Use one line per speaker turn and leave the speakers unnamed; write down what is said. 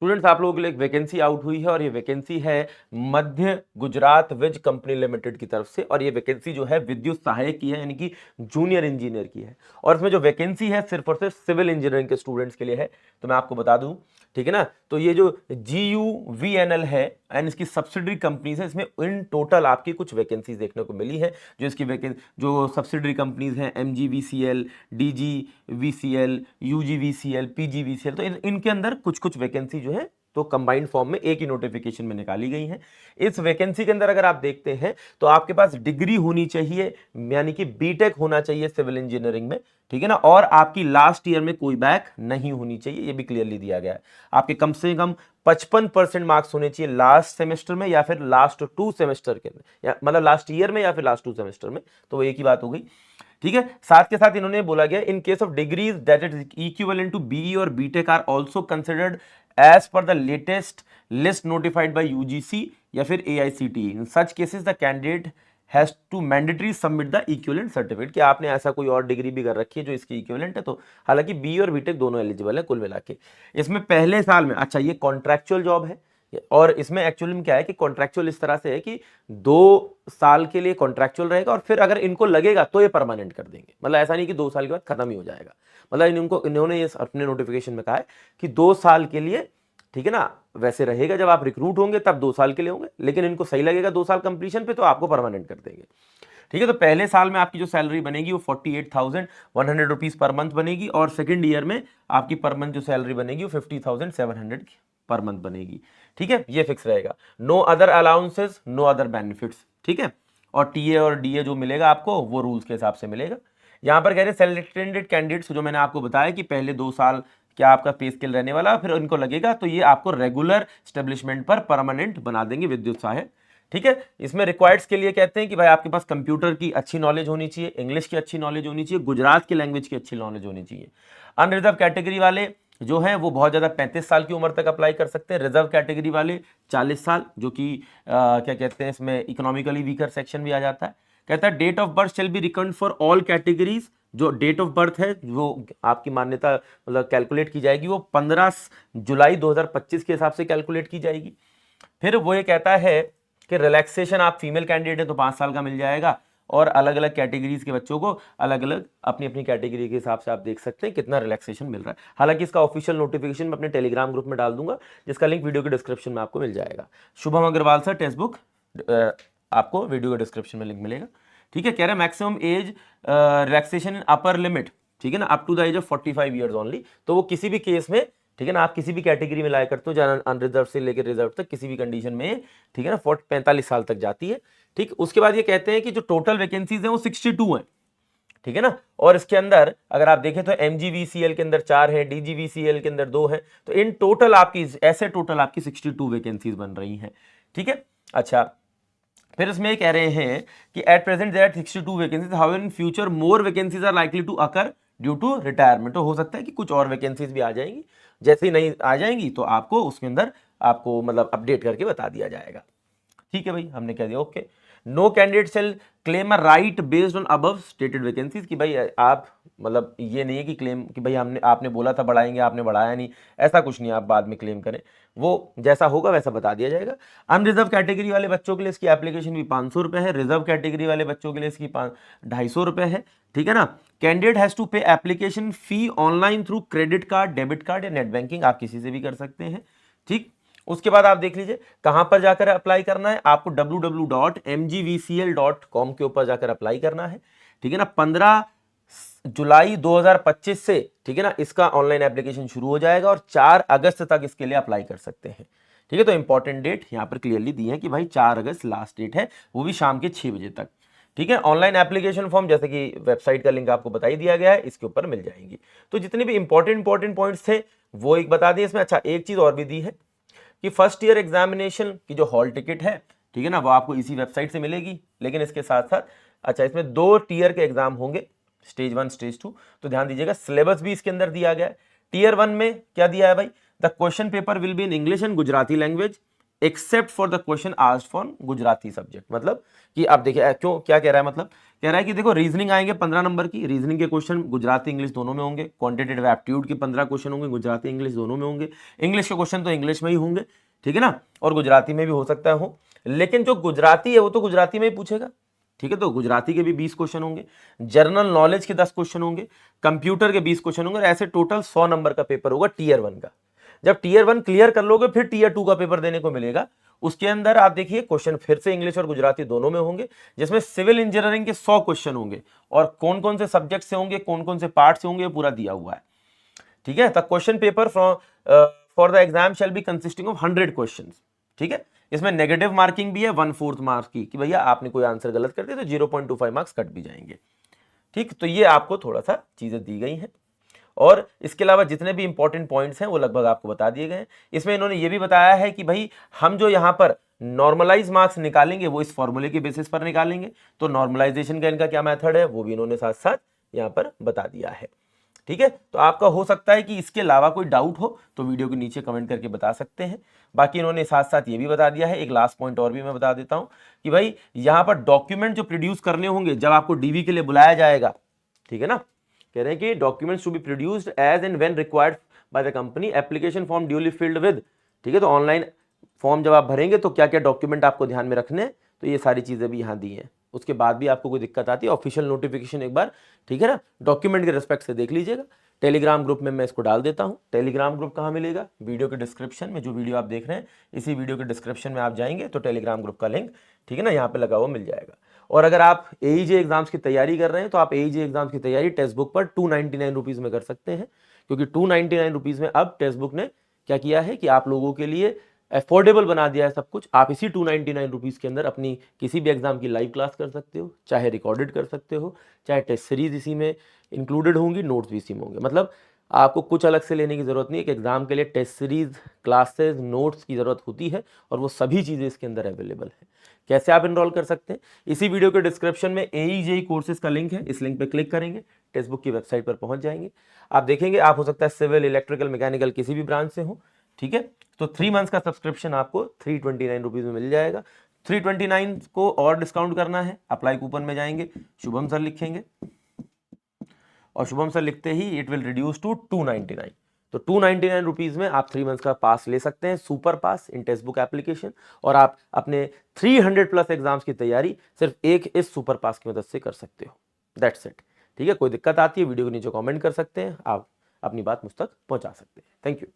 Students आप लोगों के लिए एक वैकेंसी आउट हुई है और ये वैकेंसी है मध्य गुजरात विज कंपनी लिमिटेड की तरफ से, और ये वैकेंसी जो है विद्युत सहायक की है, यानी कि जूनियर इंजीनियर की है। और इसमें जो वैकेंसी है सिर्फ और सिर्फ सिविल इंजीनियरिंग के स्टूडेंट्स के लिए है, तो मैं आपको बता दूं, ठीक है ना। तो ये जो GUVNL है एंड इसकी सब्सिडरी कंपनीज है, इसमें इन टोटल आपकी कुछ वैकेंसीज देखने को मिली है। जो इसकी जो सब्सिडरी कंपनीज हैं MGVCL, DGVCL, UGVCL, PGVCL, तो इनके अंदर कुछ कुछ वैकेंसी जो है तो कंबाइंड फॉर्म में एक ही नोटिफिकेशन में निकाली गई है। इस वैकेंसी के अंदर अगर आप देखते हैं तो आपके पास डिग्री होनी चाहिए, यानी कि बीटेक होना चाहिए सिविल इंजीनियरिंग में, ठीक है ना। और आपकी लास्ट ईयर में कोई बैक नहीं होनी चाहिए, ये भी क्लियरली दिया गया है। आपके कम से कम 55% मार्क्स होने चाहिए लास्ट सेमेस्टर में या फिर लास्ट 2 सेमेस्टर के अंदर, या मतलब लास्ट ईयर में या फिर लास्ट 2 सेमेस्टर में, तो वो एक ही बात हो गई, ठीक है। साथ के साथ इन्होंने बोला गया in case of degrees that is equivalent to BE और BTech are also considered as per the latest list notified by UGC या फिर AICTE। In such cases the candidate has to mandatory submit the equivalent certificate, कि आपने ऐसा कोई और degree भी कर रखी है जो इसकी इक्विवेलेंट है। तो हालांकि बी और बीटेक दोनों एलिजिबल है कुल मिला के। इसमें पहले साल में, अच्छा ये कॉन्ट्रैक्चुअल जॉब है, और इसमें एक्चुअली में क्या है कि कॉन्ट्रैक्चुअल इस तरह से है कि 2 साल के लिए कॉन्ट्रैक्चुअल रहेगा और फिर अगर इनको लगेगा तो ये परमानेंट कर देंगे। मतलब ऐसा नहीं कि 2 साल के बाद खत्म ही हो जाएगा। मतलब इन्होंने ये अपने नोटिफिकेशन में कहा है कि 2 साल के लिए, ठीक है ना, वैसे रहेगा जब आप रिक्रूट होंगे तब 2 साल के लिए होंगे, लेकिन इनको सही लगेगा 2 साल कंप्लीशन पे तो आपको परमानेंट कर देंगे, ठीक है। तो पहले साल में आपकी जो सैलरी बनेगी वो 48,100 रुपीज पर मंथ बनेगी, और सेकंड ईयर में आपकी पर मंथ जो सैलरी बनेगी वो 50,700 पर मंथ बनेगी, ठीक है। ये फिक्स रहेगा। No other allowances, no other benefits, ठीक है। और टीए और डीए जो मिलेगा आपको वो रूल्स के हिसाब से मिलेगा। यहां पर कह रहे सेलेक्टेड कैंडिडेट्स, जो मैंने आपको बताया कि पहले 2 साल क्या आपका पे स्केल रहने वाला, फिर इनको लगेगा तो ये आपको रेगुलर स्टेब्लिशमेंट पर परमानेंट बना देंगे विद्युत सहायक, ठीक है। इसमें रिक्वायर्ड्स के लिए कहते हैं कि भाई आपके पास कंप्यूटर की अच्छी नॉलेज होनी चाहिए, इंग्लिश की अच्छी नॉलेज होनी चाहिए, गुजरात की लैंग्वेज की अच्छी नॉलेज होनी चाहिए। अनरिजर्व कैटेगरी वाले जो हैं वो बहुत ज़्यादा 35 साल की उम्र तक अप्लाई कर सकते हैं। रिजर्व कैटेगरी वाले 40 साल, जो कि क्या कहते हैं, इसमें इकोनॉमिकली वीकर सेक्शन भी आ जाता है। कहता है date of birth shall be record for all categories. जो डेट ऑफ बर्थ है वो आपकी मान्यता मतलब कैलकुलेट की जाएगी, वो 15 जुलाई 2025 के हिसाब से कैलकुलेट की जाएगी। फिर वो ये कहता है कि रिलैक्सेशन आप फीमेल कैंडिडेट है तो 5 साल का मिल जाएगा, और अलग अलग कैटेगरीज के बच्चों को अलग अलग अपनी अपनी कैटेगरी के हिसाब से आप देख सकते हैं कितना रिलैक्सेशन मिल रहा है। हालांकि इसका ऑफिशियल नोटिफिकेशन मैं अपने टेलीग्राम ग्रुप में डाल दूंगा, जिसका लिंक वीडियो के डिस्क्रिप्शन में आपको मिल जाएगा। Shubham Agarwal sir textbook, आपको वीडियो के डिस्क्रिप्शन में लिंक मिलेगा, ठीक है। कह रहे हैं maximum age relaxation upper limit, ठीक है ना, up to the age of 45 years only. तो वो किसी भी केस में, ठीक है ना, आप किसी भी कैटेगरी में लाया करते हो, जहाँ अनरिजर्व से लेकर रिजर्व तक किसी भी कंडीशन में, ठीक है ना, 45 साल तक जाती है, ठीक। उसके बाद ये कहते हैं कि जो टोटल वैकेंसीज हैं वो 62 हैं, ठीक है ना। और इसके अंदर अगर आप देखें तो MGVCL के अंदर 4 है, DGVCL के अंदर 2 है, तो इन टोटल आपकी ऐसे टोटल आपकी 62 वैकेंसीज बन रही हैं, ठीक है। अच्छा, फिर इसमें कह रहे हैं कि at present there are 62 vacancies, how in future more vacancies are likely to occur due to retirement. तो हो सकता है कि कुछ और वैकेंसीज भी आ जाएंगी, जैसे ही नहीं आ जाएंगी तो आपको उसके अंदर आपको मतलब अपडेट करके बता दिया जाएगा, ठीक है भाई, हमने कह दिया okay. No candidate shall claim a right based on above stated vacancies, कि भाई आप मतलब ये नहीं है कि क्लेम कि भाई हमने आपने बोला था बढ़ाएंगे आपने बढ़ाया नहीं, ऐसा कुछ नहीं, आप बाद में क्लेम करें, वो जैसा होगा वैसा बता दिया जाएगा। अनरिजर्व कैटेगरी वाले बच्चों के लिए इसकी एप्लीकेशन भी 500 रुपए है, रिजर्व कैटेगरी वाले बच्चों के लिए इसकी 250 रुपए है, ठीक है ना। कैंडिडेट हैज टू पे application fee online through credit card, debit card या नेट बैंकिंग, आप किसी से भी कर सकते हैं, ठीक। उसके बाद आप देख लीजिए कहां पर जाकर अप्लाई करना है, आपको www.mgvcl.com के ऊपर जाकर अप्लाई करना है, ठीक है ना। 15 जुलाई 2025 से, ठीक है ना, इसका ऑनलाइन एप्लीकेशन शुरू हो जाएगा और 4 अगस्त तक इसके लिए अप्लाई कर सकते हैं, ठीक है। तो इंपॉर्टेंट डेट यहां पर क्लियरली दी है कि भाई 4 अगस्त लास्ट डेट है, वो भी शाम के 6 बजे तक, ठीक है। ऑनलाइन एप्लीकेशन फॉर्म जैसे कि वेबसाइट का लिंक आपको बता ही दिया गया है, इसके ऊपर मिल जाएंगी। तो जितने भी इंपॉर्टेंट पॉइंट्स थे वो एक बता दिए इसमें। अच्छा, एक चीज और भी दी है कि फर्स्ट ईयर एग्जामिनेशन की जो हॉल टिकट है, ठीक है ना, वो आपको इसी वेबसाइट से मिलेगी, लेकिन इसके साथ साथ अच्छा इसमें 2 टीयर के एग्जाम होंगे, स्टेज 1 स्टेज 2। तो ध्यान दीजिएगा सिलेबस भी इसके अंदर दिया गया है। टीयर 1 में क्या दिया है भाई, the question paper will be in English and Gujarati language, except for the question asked for Gujarati subject. मतलब कि आप देखिए क्यों, क्या कह रहा है, मतलब कह रहा है कि देखो रीजनिंग आएंगे 15 नंबर की, रीजनिंग के क्वेश्चन गुजराती इंग्लिश दोनों में होंगे, क्वांटिटेटिव एप्टीट्यूड के 15 क्वेश्चन होंगे, गुजराती इंग्लिश दोनों में होंगे, इंग्लिश के क्वेश्चन तो इंग्लिश में ही होंगे, ठीक है ना, और गुजराती में भी हो सकता है हो, लेकिन जो गुजराती है वो तो गुजराती में ही पूछेगा, ठीक है। तो गुजराती के भी 20 क्वेश्चन होंगे, जनरल नॉलेज के 10 क्वेश्चन होंगे, कंप्यूटर के 20 क्वेश्चन होंगे, और ऐसे टोटल 100 नंबर का पेपर होगा टीयर 1 का। जब टीयर 1 क्लियर कर लोगे फिर टीयर 2 का पेपर देने को मिलेगा। उसके अंदर आप देखिए क्वेश्चन फिर से इंग्लिश और गुजराती दोनों में होंगे, जिसमें सिविल इंजीनियरिंग के 100 क्वेश्चन होंगे, और कौन कौन से सब्जेक्ट से होंगे, कौन कौन से पार्ट से होंगे, पूरा दिया हुआ है, ठीक है। The question paper for the exam shall be consisting of 100 question, ठीक है। इसमें नेगेटिव मार्किंग भी है 1/4 मार्क्स की, कि भैया आपने कोई आंसर गलत कर दिया तो 0.25 मार्क्स कट भी जाएंगे, ठीक। तो ये आपको थोड़ा सा चीजें दी गई हैं, और इसके अलावा जितने भी इंपॉर्टेंट पॉइंट्स हैं वो लगभग आपको बता दिए गए हैं। इसमें इन्होंने ये भी बताया है कि भाई हम जो यहाँ पर नॉर्मलाइज मार्क्स निकालेंगे वो इस फॉर्मूले के बेसिस पर निकालेंगे, तो नॉर्मलाइजेशन का इनका क्या मेथड है वो भी इन्होंने साथ साथ यहाँ पर बता दिया है, ठीक है। तो आपका हो सकता है कि इसके अलावा कोई डाउट हो तो वीडियो के नीचे कमेंट करके बता सकते हैं। बाकी इन्होंने साथ साथ ये भी बता दिया है, एक लास्ट पॉइंट और भी मैं बता देता हूं कि भाई यहाँ पर डॉक्यूमेंट जो प्रोड्यूस करने होंगे जब आपको डीवी के लिए बुलाया जाएगा, ठीक है ना, कह रहे हैं कि documents to be produced as and when required by the company, application form duly filled with, ठीक है। तो ऑनलाइन फॉर्म जब आप भरेंगे तो क्या क्या डॉक्यूमेंट आपको ध्यान में रखने हैं, तो ये सारी चीजें भी यहाँ दी हैं। उसके बाद भी आपको कोई दिक्कत आती है ऑफिशियल नोटिफिकेशन एक बार, ठीक है ना, डॉक्यूमेंट के रिस्पेक्ट से देख लीजिएगा। टेलीग्राम ग्रुप में मैं इसको डाल देता हूँ। टेलीग्राम ग्रुप कहाँ मिलेगा, वीडियो के डिस्क्रिप्शन में, जो वीडियो आप देख रहे हैं इसी वीडियो के डिस्क्रिप्शन में आप जाएंगे तो टेलीग्राम ग्रुप का लिंक, ठीक है ना, यहाँ पे लगा हुआ मिल जाएगा। और अगर आप एईजे एग्जाम्स की तैयारी कर रहे हैं तो आप एईजे एग्जाम्स की तैयारी टेक्स्ट बुक पर 299 रुपीज में कर सकते हैं, क्योंकि 299 रुपीज में अब टेक्स्ट बुक ने क्या किया है कि आप लोगों के लिए अफोर्डेबल बना दिया है सब कुछ। आप इसी 299 रुपीज के अंदर अपनी किसी भी एग्जाम की लाइव क्लास कर सकते हो, चाहे रिकॉर्डेड कर सकते हो, चाहे टेस्ट सीरीज इसी में इंक्लूडेड होंगी, नोट्स भी इसी में होंगे। मतलब आपको कुछ अलग से लेने की जरूरत नहीं है। एक एग्जाम के लिए टेस्ट सीरीज, क्लासेस, नोट्स की जरूरत होती है, और वो सभी चीजें इसके अंदर अवेलेबल है। कैसे आप इनरोल कर सकते हैं, इसी वीडियो के डिस्क्रिप्शन में एईजेई कोर्सेज का लिंक है, इस लिंक पे क्लिक करेंगे, टेक्स्ट बुक की वेबसाइट पर पहुंच जाएंगे। आप देखेंगे, आप हो सकता है सिविल, इलेक्ट्रिकल, मैकेनिकल किसी भी ब्रांच से हो, ठीक है। तो 3 मंथ्स का सब्सक्रिप्शन आपको 329 रुपीज में मिल जाएगा। 329 को और डिस्काउंट करना है, अप्लाई कूपन में जाएंगे, शुभम सर लिखेंगे, और शुभम सर लिखते ही इट विल रिड्यूस टू 299। तो 299 रुपीज में आप 3 मंथ्स का पास ले सकते हैं, सुपर पास इन टेक्स्ट बुक एप्लीकेशन, और आप अपने 300 प्लस एग्जाम्स की तैयारी सिर्फ एक इस सुपर पास की मदद से कर सकते हो। दैट्स इट, ठीक है। कोई दिक्कत आती है वीडियो के नीचे कमेंट कर सकते हैं, आप अपनी बात मुझ तक पहुंचा सकते हैं। Thank you.